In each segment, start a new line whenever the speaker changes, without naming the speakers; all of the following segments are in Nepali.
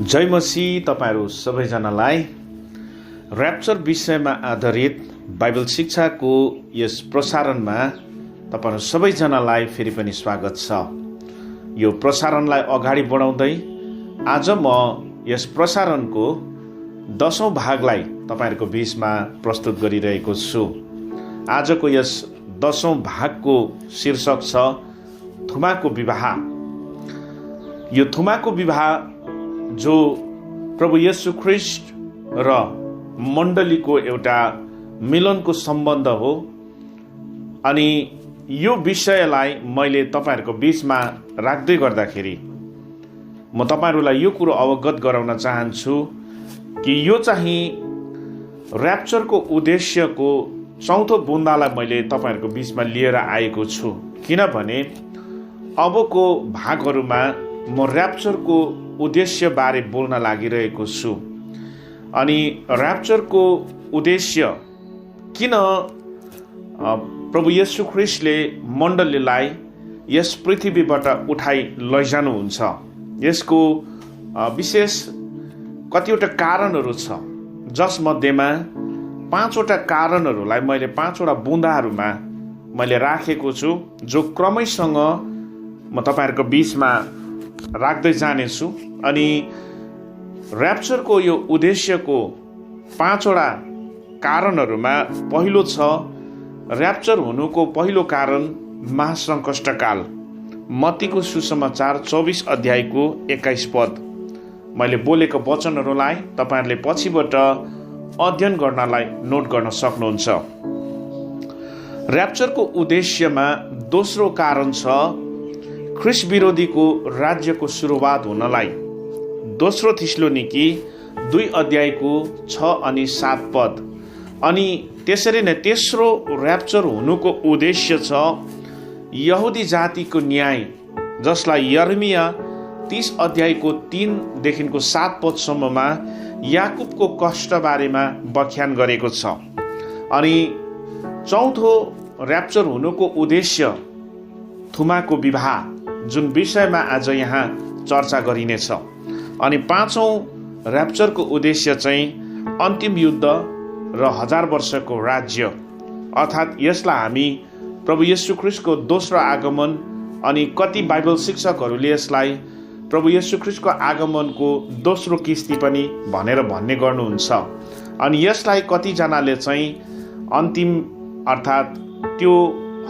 जय मसीह तपाईहरु सबैजनालाई र्याप्चर विषयमा आधारित बाइबल शिक्षाको यस प्रसारणमा तपाईहरु सबैजनालाई फेरि पनि स्वागत छ। यो प्रसारणलाई अगाडि बढाउँदै आज म यस प्रसारणको 10औं भागलाई तपाईहरुको बीचमा प्रस्तुत गरिरहेको छु। आजको यस 10औं भागको शीर्षक छ थुमाको विवाह। यो थुमाको विवाह जो प्रभु येशू ख्रीष्ट र मण्डलीको एउटा मिलनको सम्बन्ध हो। अनि यो विषयलाई मैले तपाईहरुको बीचमा राख्दै गर्दाखेरि म तपाईहरुलाई यो कुरो अवगत गराउन चाहन्छु कि यो चाहिँ र्याप्चरको उद्देश्यको चौथो बुन्दालाई मैले तपाईहरुको बीचमा लिएर आएको छु। किनभने अबको भागहरुमा म र्याप्चरको उद्देश्य बारे बोल्न लागिरहेको छु। अनि र्याप्चरको उद्देश्य किन प्रभु येशू ख्रीष्टले मण्डलीलाई यस पृथ्वीबाट उठाई लैजानुहुन्छ, यसको विशेष कतिवटा कारणहरू छ, जसमध्येमा 5वटा कारणहरूलाई मैले 5वटा बुन्दाहरूमा मैले राखेको छु, जो क्रमैसँग म तपाईहरुको बीचमा राख्दै जानेछु। अनि र्याप्चरको यो उद्देश्यको 5वटा कारणहरूमा पहिलो छ, र्याप्चर हुनुको पहिलो कारण महासङ्कष्टकाल। मत्तीको सुसमाचार 24 अध्यायको 21 पद। मैले बोलेको वचनहरूलाई तपाईहरुले पछिबाट अध्ययन गर्नलाई नोट गर्न सक्नुहुन्छ। र्याप्चरको उद्देश्यमा दोस्रो कारण छ ख्रीष्ट विरोधीको राज्यको सुरुवात हुनलाई। दोस्रो थिस्सलुनीकी 2 अध्यायको 6 अनि 7 पद। अनि त्यसरी नै तेस्रो र्याप्चर हुनुको उद्देश्य छ यहुदी जातिको न्याय, जसलाई यर्मिया 30 अध्यायको 3 देखिको 7 पदसम्ममा याकुबको कष्ट बारेमा व्याख्यान गरेको छ। अनि चौथो र्याप्चर हुनुको उद्देश्य थुमाको विवाह, जुन विषयमा आज यहाँ चर्चा गरिनेछ। अनि 5औं र्याप्चरको उद्देश्य चाहिँ अन्तिम युद्ध र 1000 वर्षको राज्य, अर्थात् यसलाई हामी प्रभु येशू ख्रीष्टको दोस्रो आगमन, अनि कति बाइबल शिक्षकहरूले यसलाई प्रभु येशू ख्रीष्टको आगमनको दोस्रो किस्ती पनि भनेर भन्ने गर्नुहुन्छ। अनि यसलाई कतिजनाले चाहिँ अन्तिम अर्थात् त्यो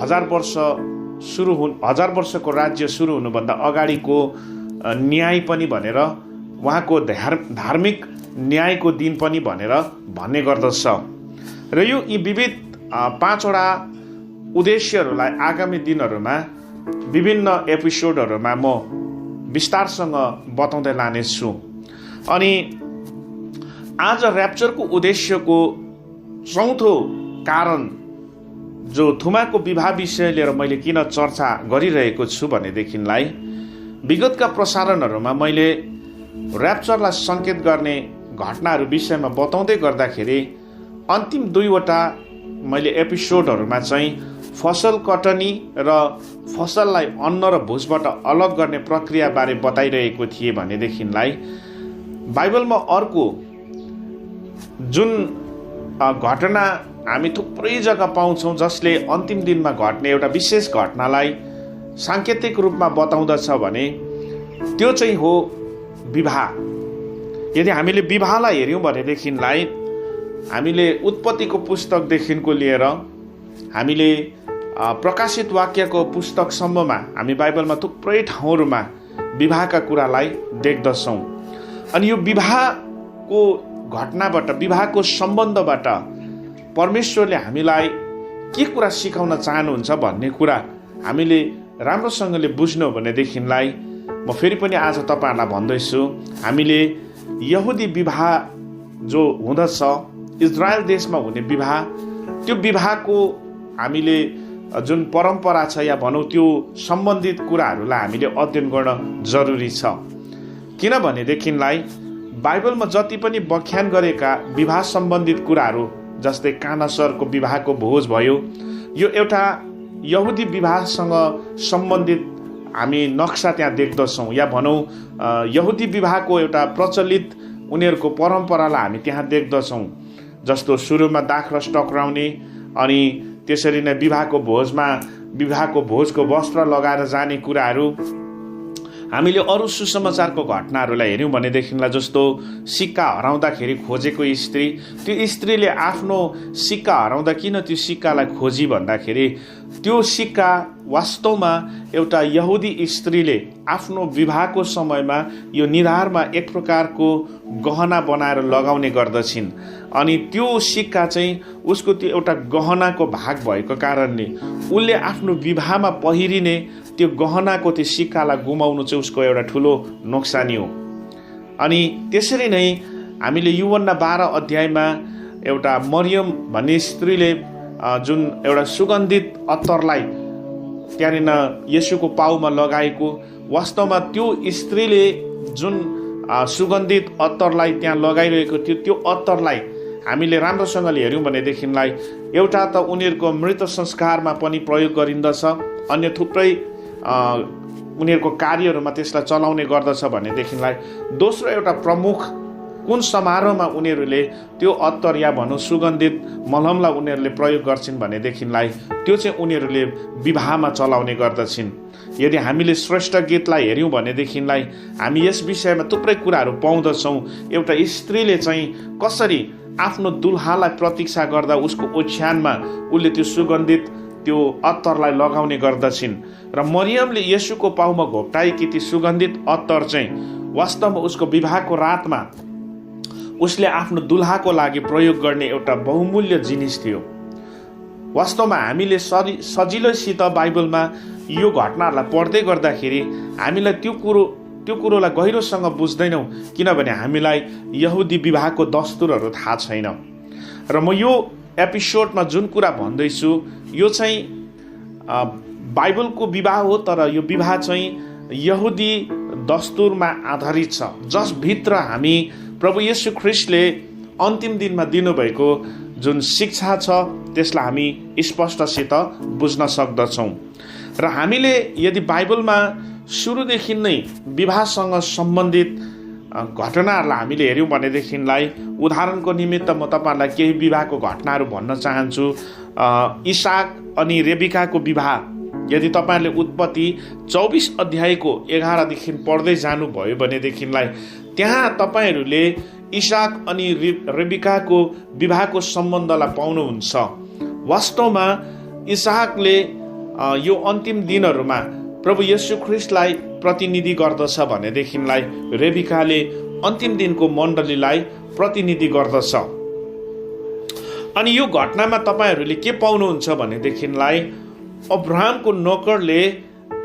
1000 वर्षको राज्य सुरु हुनुभन्दा अगाडिको न्याय पनि भनेर, उहाँको धार्मिक न्यायको दिन पनि भनेर भन्ने गर्दछ। र यो यी विविध 5वटा उद्देश्यहरूलाई आगामी दिनहरूमा विभिन्न एपिसोडहरूमा म विस्तारसँग बताउँदै लानेछु। अनि आज र्याप्चरको उद्देश्यको चौथो कारण जो थुमाको विवाह विषय लिएर मैले किन चर्चा गरिरहेको छु भनेदेखिलाई, विगतका प्रसारणहरूमा मैले र्याप्चरलाई सङ्केत गर्ने घटनाहरू विषयमा बताउँदै गर्दाखेरि अन्तिम 2वटा मैले एपिसोडहरूमा चाहिँ फसल कटनी र फसललाई अन्न र भुसबाट अलग गर्ने प्रक्रियाबारे बताइरहेको थिएँ भनेदेखिलाई, बाइबलमा अर्को जुन घटना हामी थुप्रै जग्गा पाउँछौँ, जसले अन्तिम दिनमा घट्ने एउटा विशेष घटनालाई साङ्केतिक रूपमा बताउँदछ भने त्यो चाहिँ हो विवाह। यदि हामीले विवाहलाई हेऱ्यौँ भनेदेखिलाई हामीले उत्पत्तिको पुस्तकदेखिको लिएर हामीले प्रकाशित वाक्यको पुस्तकसम्ममा हामी बाइबलमा थुप्रै ठाउँहरूमा विवाहका कुरालाई देख्दछौँ। अनि यो विवाहको घटनाबाट, विवाहको सम्बन्धबाट परमेश्वरले हामीलाई के कुरा सिकाउन चाहनुहुन्छ भन्ने कुरा हामीले राम्रोसँगले बुझ्नु भनेदेखिलाई म फेरि पनि आज तपाईहरुलाई भन्दैछु, हामीले यहुदी विवाह जो हुँदछ, इजरायल देशमा हुने विवाह, त्यो विवाहको हामीले जुन परम्परा छ या भनौँ त्यो सम्बन्धित कुराहरूलाई हामीले अध्ययन गर्न जरुरी छ। किनभनेदेखिलाई बाइबलमा जति पनि व्याख्यान गरेका विवाह सम्बन्धित कुराहरू, जस्तै कानासरको विवाहको भोज भयो, यो एउटा यहुदी विवाहसँग सम्बन्धित हामी नक्सा त्यहाँ देख्दछौँ, या भनौँ यहुदी विवाहको एउटा प्रचलित उनीहरूको परम्परालाई हामी त्यहाँ देख्दछौँ। जस्तो सुरुमा दाखरस टक्राउने, अनि त्यसरी नै विवाहको भोजको वस्त्र लगाएर जाने कुराहरू। हामीले अरू सुसमाचारको घटनाहरूलाई हेऱ्यौँ भनेदेखिलाई जस्तो सिक्का हराउँदाखेरि खोजेको स्त्री, त्यो स्त्रीले आफ्नो सिक्का हराउँदा किन त्यो सिक्कालाई खोजी भन्दाखेरि त्यो सिक्का वास्तवमा एउटा यहुदी स्त्रीले आफ्नो विवाहको समयमा यो निधारमा एक प्रकारको गहना बनाएर लगाउने गर्दछिन्। अनि त्यो सिक्का चाहिँ उसको त्यो एउटा गहनाको भाग भएको कारणले उसले आफ्नो विवाहमा पहिरिने त्यो गहनाको त्यो सिक्कालाई गुमाउनु चाहिँ उसको एउटा ठुलो नोक्सानी हो। अनि त्यसरी नै हामीले यूहन्ना 12 अध्यायमा एउटा मरियम भन्ने स्त्रीले जुन एउटा सुगन्धित अत्तरलाई त्यहाँनिर येशूको पाउमा लगाएको, वास्तवमा त्यो स्त्रीले जुन सुगन्धित अत्तरलाई त्यहाँ लगाइरहेको थियो, त्यो अत्तरलाई हामीले राम्रोसँगले हेऱ्यौँ भनेदेखिलाई एउटा त उनीहरूको मृत संस्कारमा पनि प्रयोग गरिन्दछ, अन्य थुप्रै उनीहरूको कार्यहरूमा त्यसलाई चलाउने गर्दछ भनेदेखिलाई दोस्रो एउटा प्रमुख कुन समारोहमा उनीहरूले त्यो अत्तर या भनौँ सुगन्धित मलहमलाई उनीहरूले प्रयोग गर्छिन् भनेदेखिलाई त्यो चाहिँ उनीहरूले विवाहमा चलाउने गर्दछिन्। यदि हामीले श्रेष्ठ गीतलाई हेऱ्यौँ भनेदेखिलाई हामी यस विषयमा थुप्रै कुराहरू पाउँदछौँ। एउटा स्त्रीले चाहिँ कसरी आफ्नो दुल्हालाई प्रतीक्षा गर्दा उसको ओछ्यानमा उसले त्यो सुगन्धित त्यो अत्तरलाई लगाउने गर्दछिन्, र मरियमले येशूको पाउमा घोप्टाएकी ती सुगन्धित अत्तर चाहिँ वास्तवमा उसको विवाहको रातमा उसले आफ्नो दुल्हाको लागि प्रयोग गर्ने एउटा बहुमूल्य जिनिस थियो। वास्तवमा हामीले सजिलैसित बाइबलमा यो घटनाहरूलाई पढ्दै गर्दाखेरि हामीलाई त्यो कुरोलाई गहिरोसँग बुझ्दैनौँ, किनभने हामीलाई यहुदी विवाहको दस्तुरहरू थाहा छैन। र म यो एपिसोडमा जुन कुरा भन्दैछु यो चाहिँ बाइबलको विवाह हो, तर यो विवाह चाहिँ यहुदी दस्तुरमा आधारित छ, जसभित्र हामी प्रभु येशू ख्रिस्टले अन्तिम दिनमा दिनुभएको जुन शिक्षा छ त्यसलाई हामी स्पष्टसित बुझ्न सक्दछौँ। र हामीले यदि बाइबलमा सुरुदेखि नै विवाहसँग सम्बन्धित घटनाहरूलाई हामीले हेऱ्यौँ भनेदेखिलाई उदाहरणको निमित्त म तपाईँहरूलाई केही विवाहको घटनाहरू भन्न चाहन्छु। इसाक अनि रेबिकाको विवाह, यदि तपाईँहरूले उत्पत्ति 24 अध्यायको 11देखि पढ्दै जानुभयो भनेदेखिलाई त्यहाँ तपाईँहरूले इसाक अनि रेबिकाको विवाहको सम्बन्धलाई पाउनुहुन्छ। वास्तवमा इसाकले यो अन्तिम दिनहरूमा प्रभु येशू ख्रिस्टलाई प्रतिनिधि गर्दछ भनेदेखिलाई रेबिकाले अन्तिम दिनको मण्डलीलाई प्रतिनिधि गर्दछ। अनि यो घटनामा तपाईँहरूले के पाउनुहुन्छ भनेदेखिलाई अब्राहमको नोकरले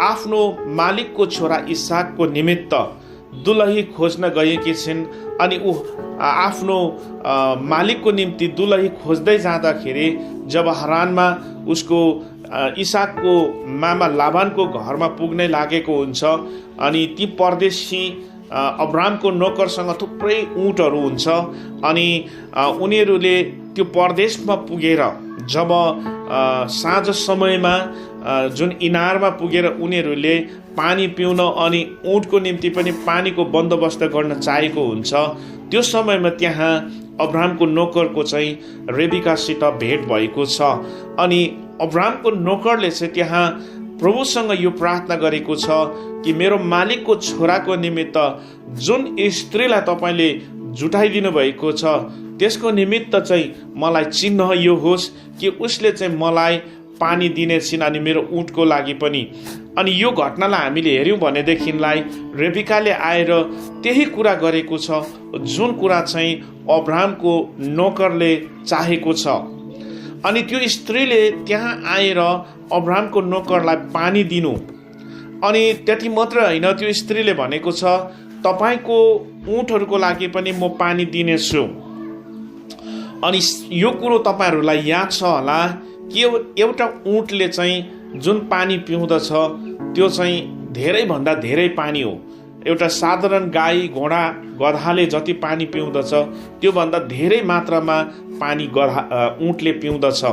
आफ्नो मालिकको छोरा इसाकको निमित्त दुलही खोज्न गएकी छिन्। अनि ऊ आफ्नो मालिकको निम्ति दुलही खोज्दै जाँदाखेरि जब हरानमा उसको इसाकको मामा लाबानको घरमा पुग्नै लागेको हुन्छ, अनि ती परदेशी अब्राहमको नोकरसँग थुप्रै ऊँटहरू हुन्छ, अनि उनीहरूले त्यो परदेशमा पुगेर जब साँझ समयमा जुन इनारमा पुगेर उनीहरूले पानी पिउन अनि ऊँटको निम्ति पनि पानीको बन्दोबस्त गर्न चाहेको हुन्छ, त्यो समयमा त्यहाँ अब्राहमको नोकरको चाहिँ रेबिकासित भेट भएको छ। अनि अब्राहमको नोकरले चाहिँ त्यहाँ प्रभुसँग यो प्रार्थना गरेको छ कि मेरो मालिकको छोराको निमित्त जुन स्त्रीलाई तपाईँले जुटाइदिनु भएको छ त्यसको निमित्त चाहिँ मलाई चिन्ह यो होस् कि उसले चाहिँ मलाई पानी दिनेछिन् अनि मेरो ऊँटको लागि पनि। अनि यो घटनालाई हामीले हेऱ्यौँ भनेदेखिलाई रेबिकाले आएर त्यही कुरा गरेको छ जुन कुरा चाहिँ अब्राहमको नोकरले चाहेको छ। अनि त्यो स्त्रीले त्यहाँ आएर अब्राहमको नोकरलाई पानी दिनु, अनि त्यति मात्र होइन, त्यो स्त्रीले भनेको छ तपाईँको ऊँटहरूको लागि पनि म पानी दिनेछु। अनि यो कुरो तपाईँहरूलाई याद छ होला कि एउटा ऊँटले चाहिँ जुन पानी पिउँदछ त्यो चाहिँ धेरैभन्दा धेरै पानी हो। एउटा साधारण गाई घोडा गधाले जति पानी पिउँदछ त्योभन्दा धेरै मात्रामा पानी ऊँटले पिउँदछ।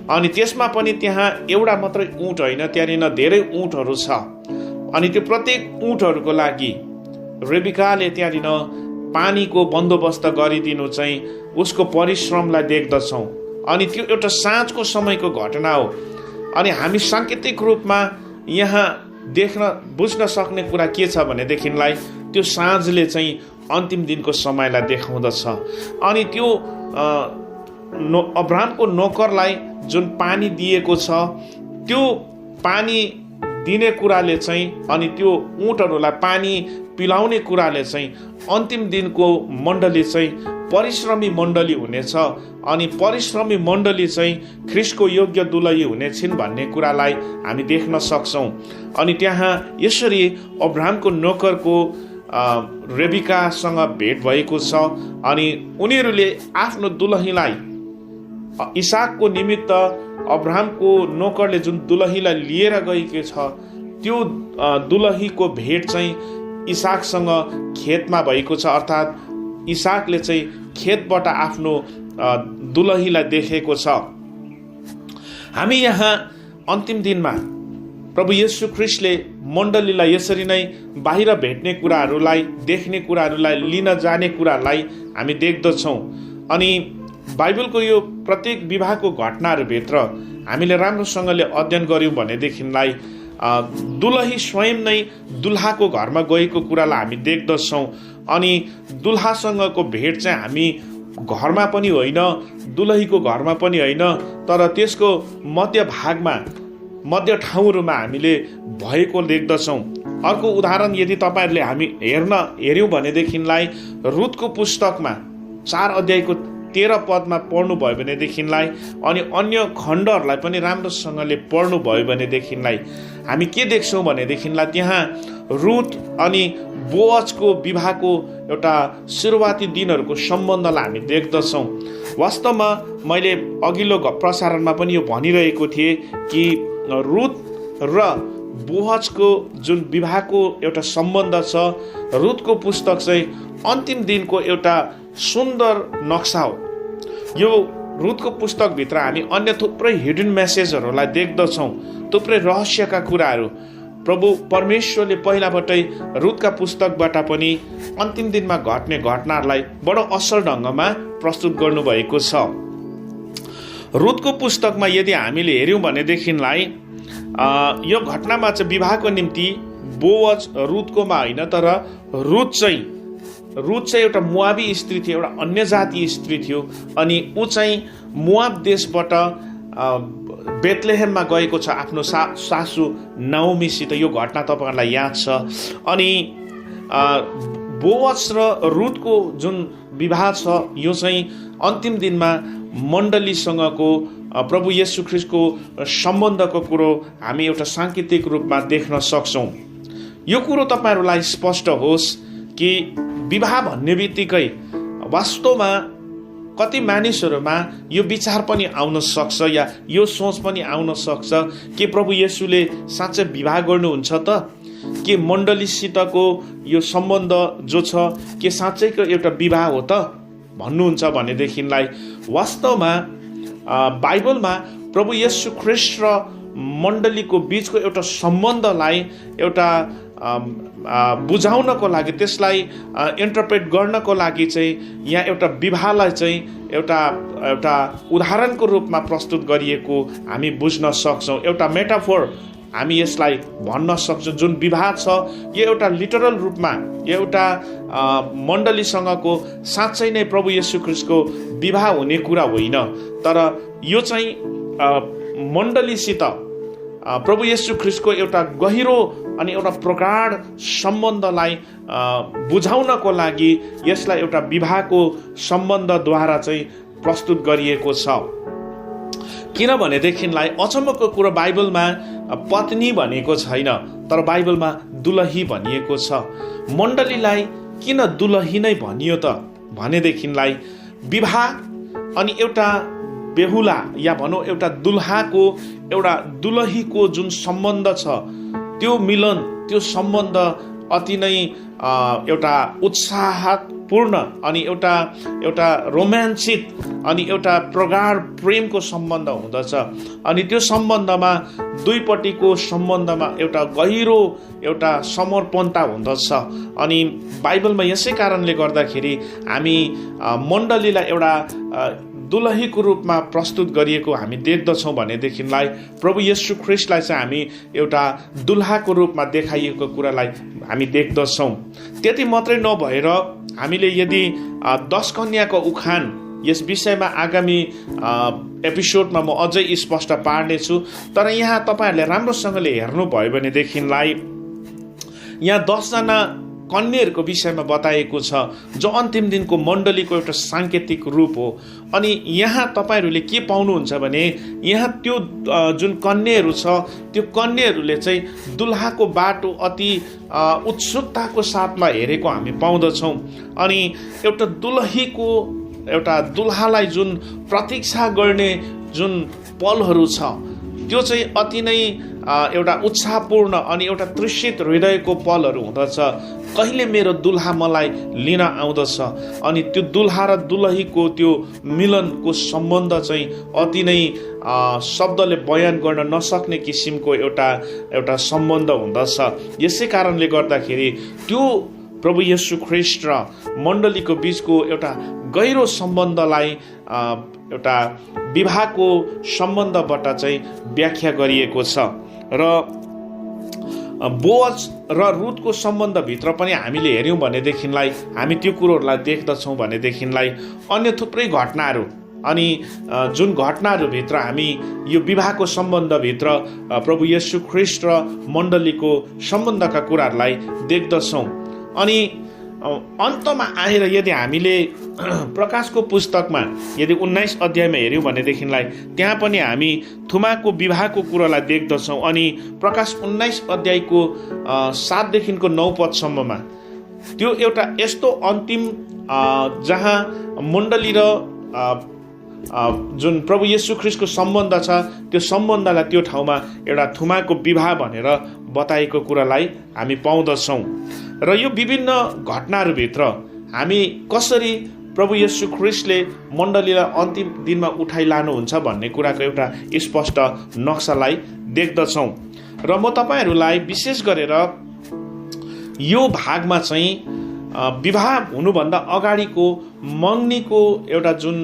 अनि त्यसमा पनि त्यहाँ एउटा मात्रै ऊँट होइन, त्यहाँनिर धेरै ऊँटहरू छ। अनि त्यो प्रत्येक ऊँटहरूको लागि रेबिकाले त्यहाँनिर पानीको बन्दोबस्त गरिदिनु चाहिँ उसको परिश्रमलाई देख्दछौँ। अनि त्यो एउटा साँझको समयको घटना हो। अनि हामी साङ्केतिक रूपमा यहाँ देख्न बुझ्न सक्ने कुरा के छ भनेदेखिलाई त्यो साँझले चाहिँ अन्तिम दिनको समयलाई देखाउँदछ। अनि त्यो अब्राहमको नोकरलाई जुन पानी दिएको छ त्यो पानी दिने कुराले चाहिँ अनि त्यो ऊँटहरूलाई पानी पिलाउने कुराले चाहिँ अन्तिम दिनको मण्डली चाहिँ परिश्रमी मण्डली हुनेछ। अनि परिश्रमी मण्डली चाहिँ ख्रिस्टको योग्य दुलही हुनेछिन् भन्ने कुरालाई हामी देख्न सक्छौँ। अनि त्यहाँ यसरी अब्राहमको नोकरको रेबिकासँग भेट भएको छ। अनि उनीहरूले आफ्नो दुलहीलाई इसाकको निमित्त अब्राहमको नोकरले जुन दुलहीलाई लिएर गएको छ त्यो दुलहीको भेट चाहिँ इसाकसँग खेतमा भएको छ। अर्थात् इसाकले चाहिँ खेतबाट आफ्नो दुलहीलाई देखेको छ। हामी यहाँ अन्तिम दिनमा प्रभु येशू ख्रिस्टले मण्डलीलाई यसरी नै बाहिर भेट्ने कुराहरूलाई देख्ने कुराहरूलाई लिन जाने कुरालाई हामी देख्दछौँ। अनि बाइबलको यो प्रत्येक विवाहको घटनाहरूभित्र हामीले राम्रोसँगले अध्ययन गऱ्यौँ भनेदेखिलाई दुलही स्वयं नै दुल्हाको घरमा गएको कुरालाई हामी देख्दछौँ। अनि दुल्हासँगको भेट चाहिँ हामी घरमा पनि होइन, दुलहीको घरमा पनि होइन, तर त्यसको मध्य भागमा मध्य ठाउँहरूमा हामीले भएको देख्दछौँ। अर्को उदाहरण यदि तपाईँहरूले हामी हेऱ्यौँ भनेदेखिलाई रुथको पुस्तकमा 4 अध्यायको 13 पदमा पढ्नुभयो भनेदेखिलाई अनि अन्य खण्डहरूलाई पनि राम्रोसँगले पढ्नुभयो भनेदेखिलाई हामी के देख्छौँ भनेदेखिलाई त्यहाँ रुथ अनि बोअजको विवाहको एउटा सुरुवाती दिनहरूको सम्बन्धलाई हामी देख्दछौँ। वास्तवमा मैले अघिल्लो प्रसारणमा पनि यो भनिरहेको थिएँ कि रुथ र बोअजको जुन विवाहको एउटा सम्बन्ध छ, रुथको पुस्तक चाहिँ अन्तिम दिनको एउटा सुन्दर नक्सा हो। यो रुथको पुस्तकभित्र हामी अन्य थुप्रै हिडन मेसेजहरूलाई देख्दछौँ, थुप्रै रहस्यका कुराहरू प्रभु परमेश्वरले पहिलाबाटै रुथका पुस्तकबाट पनि अन्तिम दिनमा घट्ने घटनाहरूलाई बडो असल ढङ्गमा प्रस्तुत गर्नुभएको छ। रुथको पुस्तकमा यदि हामीले हेऱ्यौँ भनेदेखिलाई यो घटनामा चाहिँ विवाहको निम्ति बोअज रुथकोमा होइन, तर रुथ चाहिँ एउटा मोआबी स्त्री थियो, एउटा अन्य जाति स्त्री थियो। अनि ऊ चाहिँ मोआब देशबाट बेथलेहेममा गएको छ आफ्नो सासू नाओमीसित। यो घटना तपाईँहरूलाई याद छ। अनि बोअज र रुथको जुन विवाह छ यो चाहिँ अन्तिम दिनमा मण्डलीसँगको प्रभु येशू ख्रिस्टको सम्बन्धको कुरो हामी एउटा साङ्केतिक रूपमा देख्न सक्छौँ। यो कुरो तपाईँहरूलाई स्पष्ट होस् कि विवाह भन्ने बित्तिकै वास्तवमा कति मानिसहरूमा यो विचार पनि आउन सक्छ या यो सोच पनि आउन सक्छ कि प्रभु येशूले साँच्चै विवाह गर्नुहुन्छ त, के मण्डलीसितको यो सम्बन्ध जो छ के साँच्चैको एउटा विवाह हो त भन्नुहुन्छ भनेदेखिलाई वास्तवमा बाइबलमा प्रभु येशू ख्रिस्ट र मण्डलीको बिचको एउटा सम्बन्धलाई एउटा बुझाउनको लागि, त्यसलाई इन्टरप्रेट गर्नको लागि चाहिँ यहाँ एउटा विवाहलाई चाहिँ एउटा उदाहरणको रूपमा प्रस्तुत गरिएको हामी बुझ्न सक्छौँ। एउटा मेटाफोर हामी यसलाई भन्न सक्छौँ। जुन विवाह छ यो एउटा लिटरल रूपमा एउटा मण्डलीसँगको साँच्चै नै प्रभु येशू ख्रिस्टको विवाह हुने कुरा होइन, तर यो चाहिँ मण्डलीसित प्रभु येशू ख्रिस्टको एउटा गहिरो अनि एउटा प्रगाढ सम्बन्धलाई बुझाउनको लागि यसलाई एउटा विवाहको सम्बन्धद्वारा चाहिँ प्रस्तुत गरिएको छ। किनभनेदेखिलाई अचम्मको कुरो बाइबलमा पत्नी भनेको छैन, तर बाइबलमा दुलही भनिएको छ। मण्डलीलाई किन दुलही नै भनियो त भनेदेखिलाई विवाह अनि एउटा बेहुला या भनौँ एउटा दुल्हाको एउटा दुलहीको जुन सम्बन्ध छ त्यो मिलन, त्यो सम्बन्ध अति नै एउटा पूर्ण अनि एउटा रोमाञ्चित अनि एउटा प्रगाढ प्रेमको सम्बन्ध हुँदछ। अनि त्यो सम्बन्धमा दुईपट्टिको सम्बन्धमा एउटा गहिरो एउटा समर्पणता हुँदछ। अनि बाइबलमा यसै कारणले गर्दाखेरि हामी मण्डलीलाई एउटा दुलहीको रूपमा प्रस्तुत गरिएको हामी देख्दछौँ भनेदेखिलाई प्रभु येशू ख्रीष्टलाई चाहिँ हामी एउटा दुल्हाको रूपमा देखाइएको कुरालाई हामी देख्दछौँ। त्यति मात्रै नभएर हामीले यदि 10 कन्याको उखान यस विषयमा आगामी एपिसोडमा म अझै स्पष्ट पार्नेछु। तर यहाँ तपाईँहरूले राम्रोसँगले हेर्नुभयो भनेदेखिलाई यहाँ 10 जना कन्याहरूको विषयमा बताएको छ जो अन्तिम दिनको मण्डलीको एउटा साङ्केतिक रूप हो। अनि यहाँ तपाईँहरूले के पाउनुहुन्छ भने यहाँ त्यो जुन कन्याहरू छ त्यो कन्याहरूले चाहिँ दुल्हाको बाटो अति उत्सुकताको साथमा हेरेको हामी पाउँदछौँ। अनि एउटा दुलहीको एउटा दुल्हालाई जुन प्रतीक्षा गर्ने जुन पलहरू छ त्यो चाहिँ अति नै एउटा उत्साहपूर्ण अनि एउटा तृषित हृदयको पलहरू हुँदछ। कहिले मेरो दुल्हा मलाई लिन आउँदछ अनि त्यो दुल्हा र दुलहीको त्यो मिलनको सम्बन्ध चाहिँ अति नै शब्दले बयान गर्न नसक्ने किसिमको एउटा सम्बन्ध हुँदछ। यसै कारणले गर्दाखेरि त्यो प्रभु येशू ख्रीष्ट र मण्डलीको बीचको एउटा गहिरो सम्बन्धलाई एउटा विवाहको सम्बन्धबाट चाहिँ व्याख्या गरिएको छ। र बोअज र रुथको सम्बन्धभित्र पनि हामीले हेऱ्यौँ भनेदेखिलाई हामी त्यो कुरोहरूलाई देख्दछौँ भनेदेखिलाई अन्य थुप्रै घटनाहरू अनि जुन घटनाहरूभित्र हामी यो विवाहको सम्बन्धभित्र प्रभु येशू ख्रीष्ट र मण्डलीको सम्बन्धका कुराहरूलाई देख्दछौँ। अनि अन्तमा आएर यदि हामीले प्रकाशको पुस्तकमा यदि 19 अध्यायमा हेऱ्यौँ भनेदेखिलाई त्यहाँ पनि हामी थुमाको विवाहको कुरालाई देख्दछौँ। अनि प्रकाश 19 अध्यायको 7 देखिको 9 पदसम्ममा त्यो एउटा यस्तो अन्तिम जहाँ मण्डली र जुन प्रभु येशू ख्रीष्टको सम्बन्ध छ त्यो सम्बन्धलाई त्यो ठाउँमा एउटा थुमाको विवाह भनेर बताएको कुरालाई हामी पाउँदछौँ। र यो विभिन्न घटनाहरूभित्र हामी कसरी प्रभु येशू ख्रीष्टले मण्डलीलाई अन्तिम दिनमा उठाइ लानुहुन्छ भन्ने कुराको एउटा स्पष्ट नक्सालाई देख्दछौँ। र म तपाईँहरूलाई विशेष गरेर यो भागमा चाहिँ विवाह हुनुभन्दा अगाडिको मङ्गनीको एउटा जुन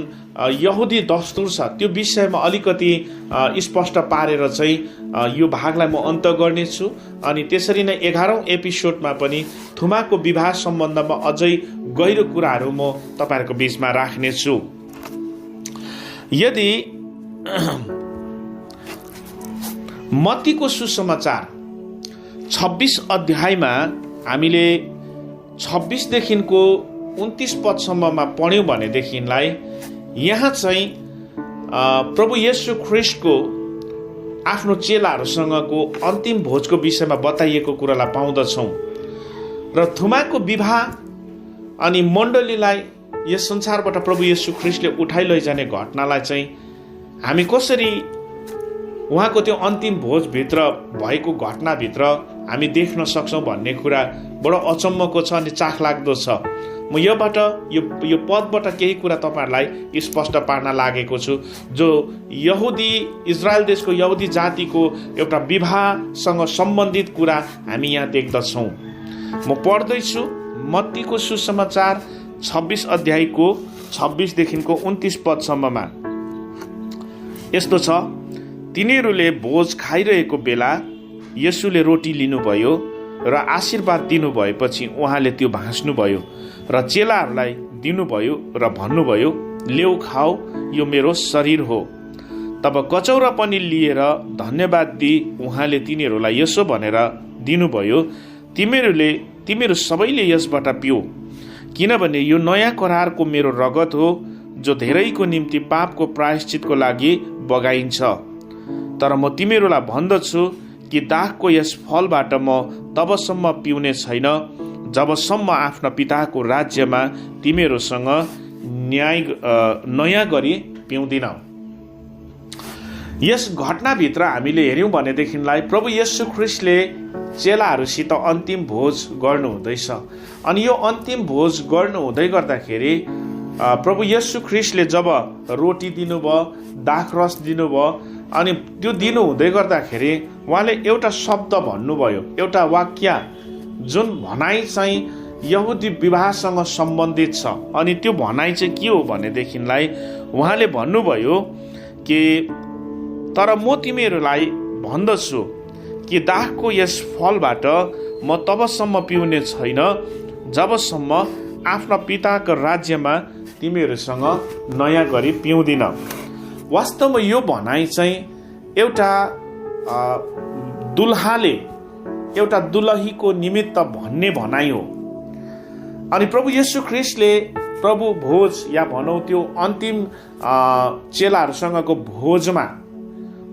यहुदी दस्तुर छ त्यो विषयमा अलिकति स्पष्ट पारेर चाहिँ यो भागलाई म अन्त गर्नेछु। अनि त्यसरी नै 11औं एपिसोडमा पनि थुमाको विवाह सम्बन्धमा अझै गहिरो कुराहरू म तपाईँहरूको बीचमा राख्नेछु। यदि मत्तीको सुसमाचार 26 अध्यायमा हामीले 26 देखिको 29 पदसम्ममा पढ्यौँ भनेदेखिलाई यहाँ चाहिँ प्रभु येशू ख्रीष्टको आफ्नो चेलाहरूसँगको अन्तिम भोजको विषयमा बताइएको कुरालाई पाउँदछौँ। र थुमाको विवाह अनि मण्डलीलाई यस संसारबाट प्रभु येशू ख्रीष्टले उठाइ लैजाने घटनालाई चाहिँ हामी कसरी उहाँको त्यो अन्तिम भोजभित्र भएको घटनाभित्र हामी देख्न सक्छौँ भन्ने कुरा बडो अचम्मको छ अनि चाखलाग्दो छ। म योबाट यो पदबाट केही कुरा तपाईँहरूलाई स्पष्ट पार्न लागेको छु जो यहुदी इजरायल देशको यहुदी जातिको एउटा विवाहसँग सम्बन्धित कुरा हामी यहाँ देख्दछौँ। म पढ्दैछु मत्तीको सुसमाचार 26 अध्यायको 26 देखिको 29 पदसम्ममा। यस्तो छ, तिनीहरूले भोज खाइरहेको बेला येशूले रोटी लिनुभयो र आशीर्वाद दिनुभएपछि उहाँले त्यो भाँच्नुभयो र चेलाहरूलाई दिनुभयो र भन्नुभयो, लेऊ खाऊ, यो मेरो शरीर हो। तब कचौरा पनि लिएर धन्यवाद दिई उहाँले तिनीहरूलाई यसो भनेर दिनुभयो, तिमीहरू सबैले यसबाट पिऊ, किनभने यो नयाँ करारको मेरो रगत हो जो धेरैको निम्ति पापको प्रायश्चितको लागि बगाइन्छ। तर म तिमीहरूलाई भन्दछु कि दाखको यस फलबाट म तबसम्म पिउने छैन जबसम्म आफ्ना पिताको राज्यमा तिमीहरूसँग नयाँ गरी पिउँदिन। यस घटनाभित्र हामीले हेऱ्यौँ भनेदेखिलाई प्रभु येशू ख्रीष्टले चेलाहरूसित अन्तिम भोज गर्नु हुँदैछ। अनि यो अन्तिम भोज गर्नु हुँदै गर्दाखेरि प्रभु येशू ख्रीष्टले जब रोटी दिनुभयो, दाखरस दिनुभयो, अनि त्यो दिनु हुँदै गर्दाखेरि उहाँले एउटा शब्द भन्नुभयो, एउटा वाक्य, जुन भनाइ चाहिँ यहुदी विवाहसँग सम्बन्धित छ। अनि त्यो भनाइ चाहिँ के हो भनेदेखिलाई उहाँले भन्नुभयो कि तर म तिमीहरूलाई भन्दछु कि दाखको यस फलबाट म तबसम्म पिउने छैन जबसम्म आफ्ना पिताको राज्यमा तिमीहरूसँग नयाँ गरी पिउँदिन। वास्तवमा यो भनाइ चाहिँ एउटा दुल्हाले एउटा दुलहीको निमित्त भन्ने भनाइ हो। अनि प्रभु येशू ख्रीष्टले प्रभु भोज या भनौँ त्यो अन्तिम चेलाहरूसँगको भोजमा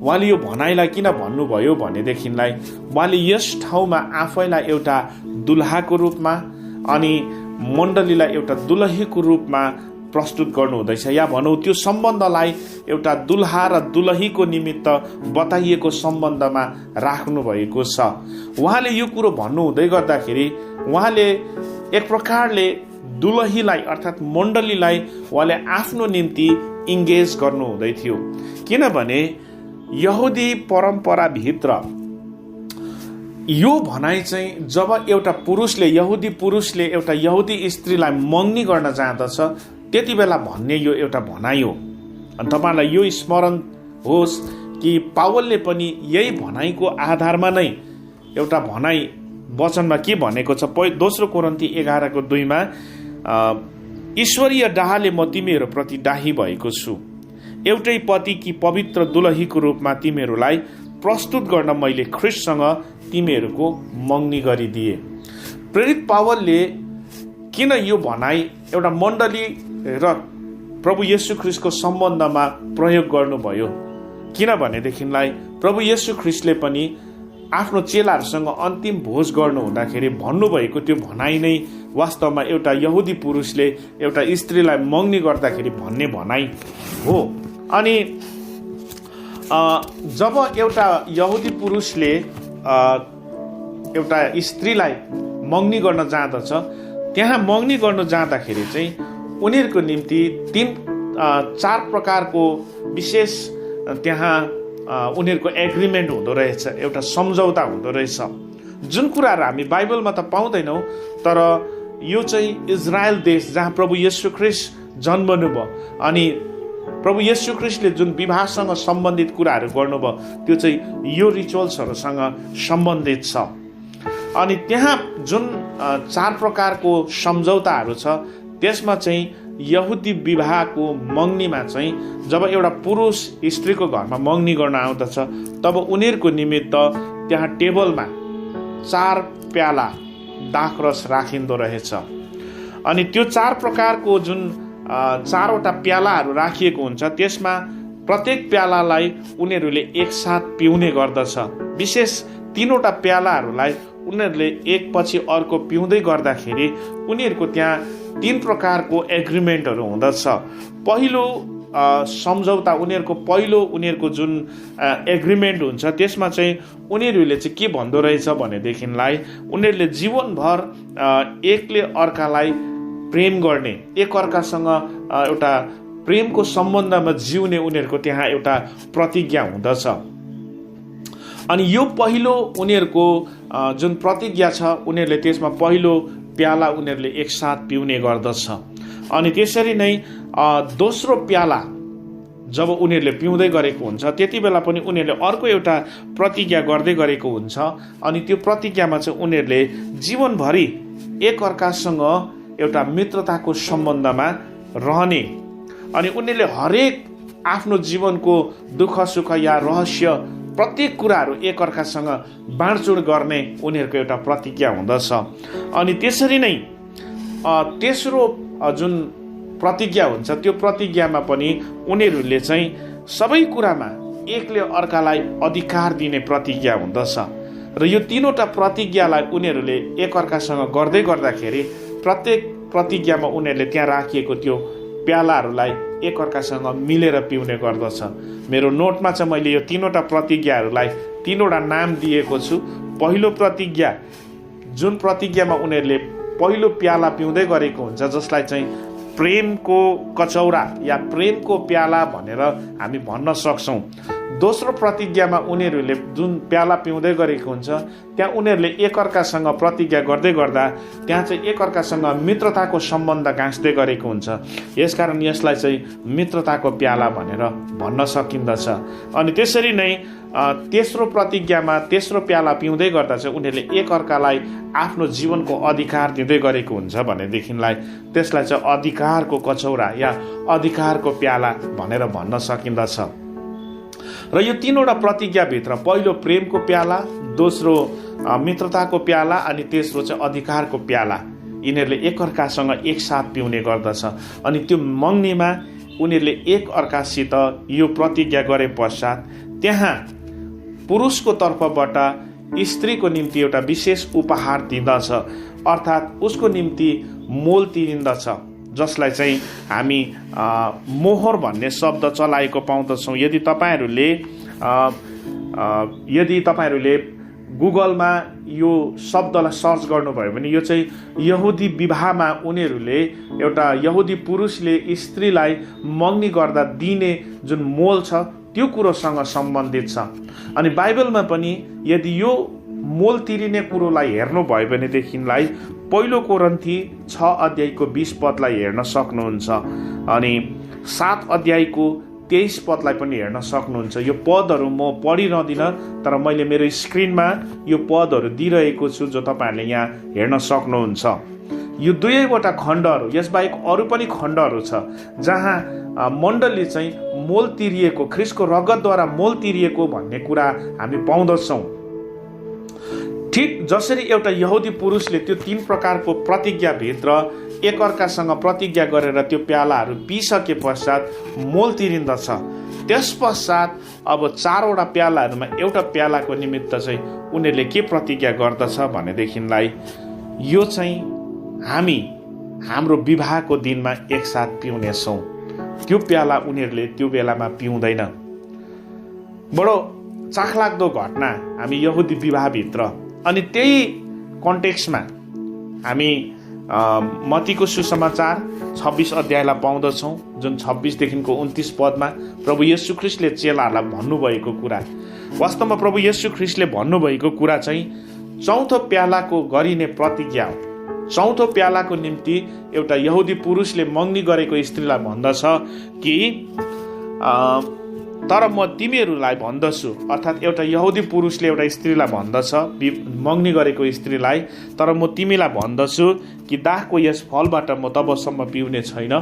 उहाँले यो भनाइलाई किन भन्नुभयो भनेदेखिलाई उहाँले यस ठाउँमा आफैलाई एउटा दुल्हाको रूपमा अनि मण्डलीलाई एउटा दुलहीको रूपमा प्रस्तुत गर्नुहुँदैछ, या भनौँ त्यो सम्बन्धलाई एउटा दुल्हा र दुलहीको निमित्त बताइएको सम्बन्धमा राख्नु भएको छ। उहाँले यो कुरो भन्नुहुँदै गर्दाखेरि उहाँले एक प्रकारले दुलहीलाई अर्थात् मण्डलीलाई उहाँले आफ्नो निम्ति इङ्गेज गर्नुहुँदै थियो। किनभने यहुदी परम्पराभित्र यो भनाइ चाहिँ जब एउटा पुरुषले यहुदी पुरुषले एउटा यहुदी स्त्रीलाई मङ्गनी गर्न जाँदछ त्यति बेला भन्ने यो एउटा भनाइ हो। अनि तपाईँलाई यो स्मरण होस् कि पावलले पनि यही भनाइको आधारमा नै एउटा भनाइ वचनमा के भनेको छ, दोस्रो कोरिन्थी 11:2 ईश्वरीय डाहले म तिमीहरूप्रति डाही भएको छु, एउटै पति कि पवित्र दुलहीको रूपमा तिमीहरूलाई प्रस्तुत गर्न मैले ख्रीष्टसँग तिमीहरूको मङ्गनी गरिदिए। प्रेरित पावलले किन यो भनाइ एउटा मण्डली र प्रभु येशू ख्रीष्टको सम्बन्धमा प्रयोग गर्नुभयो? किनभनेदेखिलाई प्रभु येशू ख्रीष्टले पनि आफ्नो चेलाहरूसँग अन्तिम भोज गर्नु हुँदाखेरि भन्नुभएको त्यो भनाइ नै वास्तवमा एउटा यहुदी पुरुषले एउटा स्त्रीलाई मङ्गनी गर्दाखेरि भन्ने भनाइ हो। अनि जब एउटा यहुदी पुरुषले एउटा स्त्रीलाई मङ्गनी गर्न जाँदछ, त्यहाँ मङ्गनी गर्न जाँदाखेरि चाहिँ उनीहरूको निम्ति 3-4 प्रकारको विशेष त्यहाँ उनीहरूको एग्रिमेन्ट हुँदो रहेछ, एउटा सम्झौता हुँदो रहेछ, जुन कुराहरू हामी बाइबलमा त पाउँदैनौँ। तर यो चाहिँ इजरायल देश जहाँ प्रभु येशू ख्रीष्ट जन्मनुभयो अनि प्रभु येशू ख्रीष्टले जुन विवाहसँग सम्बन्धित कुराहरू गर्नुभयो त्यो चाहिँ यो रिचुअल्सहरूसँग सम्बन्धित छ। अनि त्यहाँ जुन 4 प्रकारको सम्झौताहरू छ त्यसमा चाहिँ यहुदी विवाहको मङ्गनीमा चाहिँ जब एउटा पुरुष स्त्रीको घरमा मङ्गनी गर्न आउँदछ तब उनीहरूको निमित्त त्यहाँ टेबलमा 4 प्याला दाखरस राखिँदो रहेछ। अनि त्यो 4 प्रकारको जुन 4वटा प्यालाहरू राखिएको हुन्छ त्यसमा प्रत्येक प्यालालाई उनीहरूले एकसाथ पिउने गर्दछ। विशेष 3वटा प्यालाहरूलाई उनीहरूले एक पछि अर्को पिउँदै गर्दाखेरि उनीहरूको त्यहाँ 3 प्रकारको एग्रिमेन्टहरू हुँदछ। पहिलो सम्झौता उनीहरूको जुन एग्रिमेन्ट हुन्छ त्यसमा चाहिँ उनीहरूले चाहिँ के भन्दो रहेछ भनेदेखिलाई उनीहरूले जीवनभर एकले अर्कालाई प्रेम गर्ने, एक अर्कासँग एउटा प्रेमको सम्बन्धमा जिउने उनीहरूको त्यहाँ एउटा प्रतिज्ञा हुँदछ। अनि यो पहिलो उनीहरूको जुन प्रतिज्ञा छ उनीहरूले त्यसमा पहिलो प्याला उनीहरूले एकसाथ पिउने गर्दछ। अनि त्यसरी नै दोस्रो प्याला जब उनीहरूले पिउँदै गरेको हुन्छ त्यति बेला पनि उनीहरूले अर्को एउटा प्रतिज्ञा गर्दै गरेको हुन्छ। अनि त्यो प्रतिज्ञामा चाहिँ उनीहरूले जीवनभरि एक अर्कासँग एउटा मित्रताको सम्बन्धमा रहने अनि उनीहरूले हरेक आफ्नो जीवनको दुःख सुख या रहस्य प्रत्येक कुराहरू एक अर्कासँग बाँडचुँड गर्ने उनीहरूको एउटा प्रतिज्ञा हुँदछ। अनि त्यसरी नै तेस्रो जुन प्रतिज्ञा हुन्छ त्यो प्रतिज्ञामा पनि उनीहरूले चाहिँ सबै कुरामा एकले अर्कालाई अधिकार दिने प्रतिज्ञा हुँदछ। र यो 3वटा प्रतिज्ञालाई उनीहरूले एक अर्कासँग गर्दै गर्दाखेरि प्रत्येक प्रतिज्ञामा उनीहरूले त्यहाँ राखिएको त्यो प्यालाहरूलाई एकअर्कासँग मिलेर पिउने गर्दछ। मेरो नोटमा चाहिँ मैले यो 3वटा प्रतिज्ञाहरूलाई 3वटा नाम दिएको छु। पहिलो प्रतिज्ञा, जुन प्रतिज्ञामा उनीहरूले पहिलो प्याला पिउँदै गरेको हुन्छ, जसलाई चाहिँ प्रेमको कचौरा या प्रेमको प्याला भनेर हामी भन्न सक्छौँ। दोस्रो प्रतिज्ञामा उनीहरूले जुन प्याला पिउँदै गरेको हुन्छ, त्यहाँ उनीहरूले एकअर्कासँग प्रतिज्ञा गर्दै गर्दा त्यहाँ चाहिँ एकअर्कासँग मित्रताको सम्बन्ध गाँच्दै गरेको हुन्छ। यसकारण यसलाई चाहिँ मित्रताको प्याला भनेर भन्न सकिन्दछ। अनि त्यसरी नै तेस्रो प्रतिज्ञामा तेस्रो प्याला पिउँदै गर्दा चाहिँ उनीहरूले एकअर्कालाई आफ्नो जीवनको अधिकार दिँदै गरेको हुन्छ भनेदेखिलाई त्यसलाई चाहिँ अधिकारको कचौरा या अधिकारको प्याला भनेर भन्न सकिन्दछ। र यो 3वटा प्रतिज्ञाभित्र पहिलो प्रेमको प्याला, दोस्रो मित्रताको प्याला अनि तेस्रो चाहिँ अधिकारको प्याला यिनीहरूले एकअर्कासँग एकसाथ पिउने गर्दछ। अनि त्यो मग्नीमा उनीहरूले एकअर्कासित यो प्रतिज्ञा गरे पश्चात त्यहाँ पुरुषको तर्फबाट स्त्रीको निम्ति एउटा विशेष उपहार दिँदछ, अर्थात् उसको निम्ति मोल तिरिन्दछ, जसलाई चाहिँ हामी मोहर भन्ने शब्द चलाएको पाउँदछौँ। यदि तपाईँहरूले गुगलमा यो शब्दलाई सर्च गर्नुभयो भने यो चाहिँ यहुदी विवाहमा उनीहरूले एउटा यहुदी पुरुषले स्त्रीलाई मग्नी गर्दा दिने जुन मोल छ त्यो कुरोसँग सम्बन्धित छ। अनि बाइबलमा पनि यदि यो मोल तिरिने कुरोलाई हेर्नुभयो भनेदेखिलाई पहिलो कोरिन्थी 6 अध्यायको 20 पदलाई हेर्न सक्नुहुन्छ अनि 7 अध्यायको 23 पदलाई पनि हेर्न सक्नुहुन्छ। यो पदहरू म पढिरहदिन, तर मैले मेरो स्क्रिनमा यो पदहरू दिइरहेको छु जो तपाईँहरूले यहाँ हेर्न सक्नुहुन्छ। यो दुवैवटा खण्डहरू, यसबाहेक अरू पनि खण्डहरू छ जहाँ मण्डली चाहिँ मोल तिरिएको, ख्रिस्टको रगतद्वारा मोल तिरिएको भन्ने कुरा हामी पाउँदछौँ। ठिक जसरी एउटा यहुदी पुरुषले त्यो 3 प्रकारको प्रतिज्ञाभित्र एकअर्कासँग प्रतिज्ञा गरेर त्यो प्यालाहरू पिइसके पश्चात मोल तिरिन्दछ, त्यस पश्चात अब 4वटा प्यालाहरूमा एउटा प्यालाको निमित्त चाहिँ उनीहरूले के प्रतिज्ञा गर्दछ भनेदेखिलाई यो चाहिँ हामी हाम्रो विवाहको दिनमा एकसाथ पिउनेछौँ। त्यो प्याला उनीहरूले त्यो बेलामा पिउँदैन। बडो चाखलाग्दो घटना हामी यहुदी विवाहभित्र। अनि त्यही कन्टेक्स्टमा हामी मत्तीको सुसमाचार 26 अध्यायलाई पाउँदछौँ, जुन 26देखिको 29 पदमा प्रभु येशू ख्रिस्टले चेलाहरूलाई भन्नुभएको कुरा। वास्तवमा प्रभु येशू ख्रिस्टले भन्नुभएको कुरा चाहिँ 4थो प्यालाको गरिने प्रतिज्ञा हो। 4थो प्यालाको निम्ति एउटा यहुदी पुरुषले मग्नी गरेको स्त्रीलाई भन्दछ कि तर म तिमीहरूलाई भन्दछु, अर्थात् एउटा यहुदी पुरुषले एउटा स्त्रीलाई भन्दछ, मग्नी गरेको स्त्रीलाई, तर म तिमीलाई भन्दछु कि दाखको यस फलबाट म तबसम्म पिउने छैन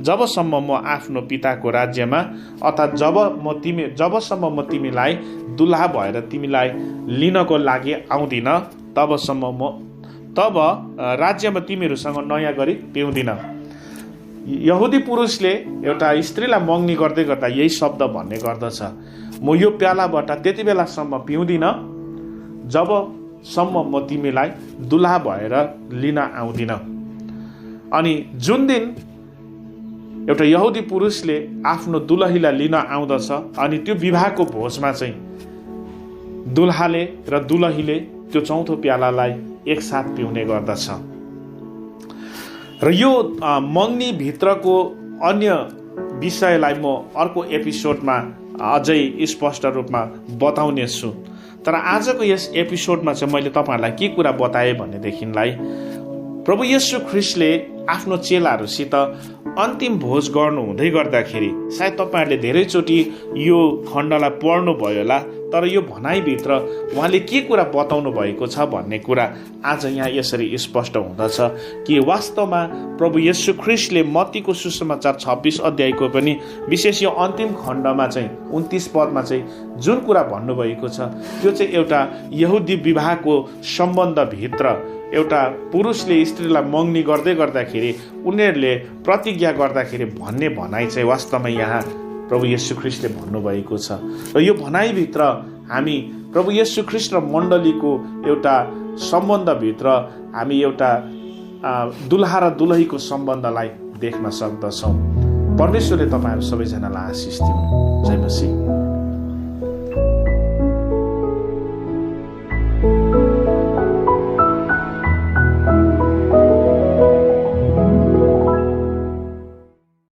जबसम्म म आफ्नो पिताको राज्यमा, अर्थात् जबसम्म म तिमीलाई दुल्हा भएर तिमीलाई लिनको लागि आउँदिन तब राज्यमा तिमीहरूसँग नयाँ गरी पिउँदिन। यहुदी पुरुषले एउटा स्त्रीलाई मग्नी गर्दै गर्दा यही शब्द भन्ने गर्दछ, म यो प्यालाबाट त्यति बेलासम्म पिउँदिन जबसम्म म तिमीलाई दुल्हा भएर लिन आउँदिन। अनि जुन दिन एउटा यहुदी पुरुषले आफ्नो दुलहीलाई लिन आउँदछ अनि त्यो विवाहको भोजमा चाहिँ दुल्हाले र दुलहीले त्यो 4थो प्यालालाई एकसाथ पिउने गर्दछ। र यो मग्नी भित्रको अन्य विषयलाई म अर्को एपिसोडमा अझै स्पष्ट रूपमा बताउने छु। तर आजको यस एपिसोडमा चाहिँ मैले तपाईँहरूलाई के कुरा बताएँ भनेदेखिलाई प्रभु येशू ख्रिस्टले आफ्नो चेलाहरूसित अन्तिम भोज गर्नु हुँदै गर्दाखेरि सायद तपाईँहरूले धेरैचोटि यो खण्डलाई पढ्नुभयो होला, तर यो भनाइभित्र उहाँले के कुरा बताउनु भएको छ भन्ने कुरा आज यहाँ यसरी स्पष्ट हुँदछ कि वास्तवमा प्रभु येशू ख्रिस्टले मत्तीको सुसमाचार 26 अध्यायको पनि विशेष यो अन्तिम खण्डमा चाहिँ 29 पदमा चाहिँ जुन कुरा भन्नुभएको छ त्यो चाहिँ एउटा यहुदी विवाहको सम्बन्धभित्र एउटा पुरुषले स्त्रीलाई मग्नी गर्दै गर्दाखेरि उनीहरूले प्रतिज्ञा गर्दाखेरि भन्ने भनाइ चाहिँ वास्तवमा यहाँ प्रभु येशू ख्रिस्टले भन्नुभएको छ। र यो भनाइभित्र हामी प्रभु येशू ख्रिस्ट र मण्डलीको एउटा सम्बन्धभित्र हामी एउटा दुल्हा र दुलहीको सम्बन्धलाई देख्न सक्दछौँ। परमेश्वरले तपाईँहरू सबैजनालाई आशिष दिउन्। जय मसीह।